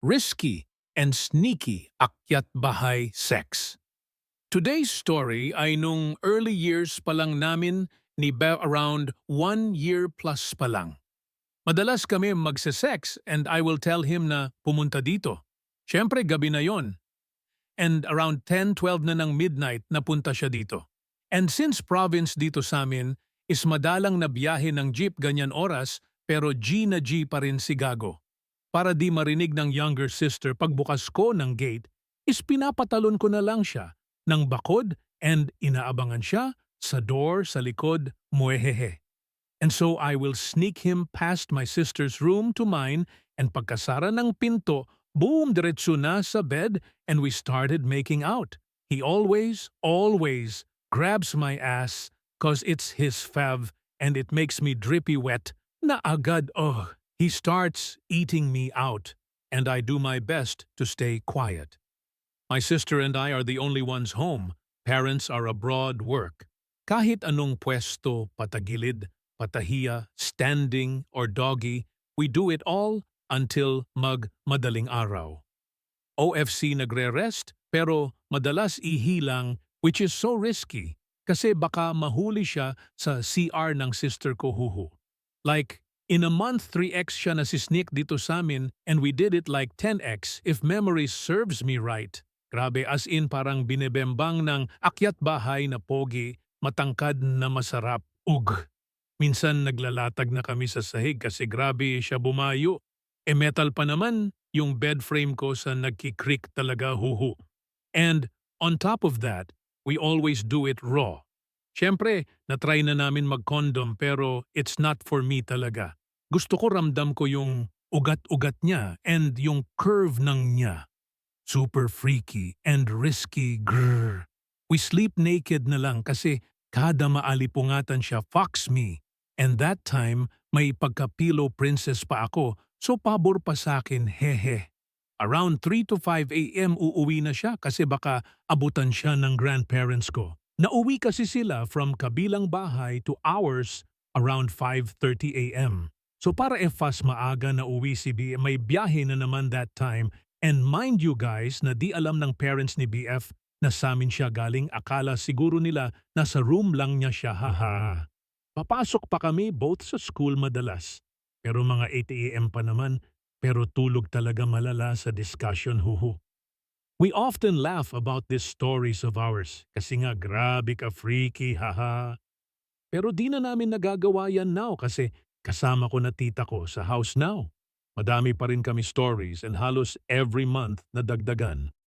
risky, and sneaky akyat bahay sex. Today's story ay nung early years pa lang namin ni Bev around 1 year plus pa lang. Madalas kami magse-sex and I will tell him na pumunta dito. Siyempre gabi na yon. And around 10-12 na ng midnight napunta siya dito. And since province dito sa amin is madalang na biyahe ng jeep ganyan oras pero G na G pa rin si Gago. Para di marinig ng younger sister pagbukas ko ng gate is pinapatalon ko na lang siya ng bakod and inaabangan siya sa door sa likod muehehe. And so I will sneak him past my sister's room to mine and pagkasara ng pinto, boom, diretso na sa bed and we started making out. He always grabs my ass cause it's his fav and it makes me drippy wet na agad he starts eating me out and I do my best to stay quiet. My sister and I are the only ones home. Parents are abroad work. Kahit anong pwesto, patagilid, patahiya, standing, or doggy, we do it all until madaling araw. OFC nagre-rest pero madalas ihilang which is so risky kasi baka mahuli siya sa CR ng sister ko huhu. Like, in a month 3x siya nasisneak dito sa amin and we did it like 10x if memory serves me right. Grabe as in parang binebembang ng akyat bahay na pogi, matangkad na masarap, ug. Minsan naglalatag na kami sa sahig kasi grabe siya bumayo. E metal pa naman yung bed frame ko sa nagkikrik talaga huhu. And on top of that, we always do it raw. Siyempre, natry na namin mag-condom pero it's not for me talaga. Gusto ko ramdam ko yung ugat-ugat niya and yung curve ng niya. Super freaky and risky, grrr. We sleep naked na lang kasi kada maalipungatan siya fucks me. And that time, may pagka-pillow princess pa ako, so pabor pa sa'kin, hehe. Around 3 to 5 a.m. uuwi na siya kasi baka abutan siya ng grandparents ko. Nauwi kasi sila from kabilang bahay to ours around 5:30 a.m. So para fast maaga na uwi si BF, may biyahe na naman that time. And mind you guys na di alam ng parents ni BF na sa amin siya galing, akala siguro nila nasa room lang niya siya, haha. Papasok pa kami both sa school madalas. Pero mga 8 a.m. pa naman, pero tulog talaga malala sa discussion huhu. We often laugh about these stories of ours kasi nga grabe ka freaky, haha. Pero di na namin nagagawa yan now kasi kasama ko na tita ko sa house now. Madami pa rin kami stories and halos every month na dagdagan.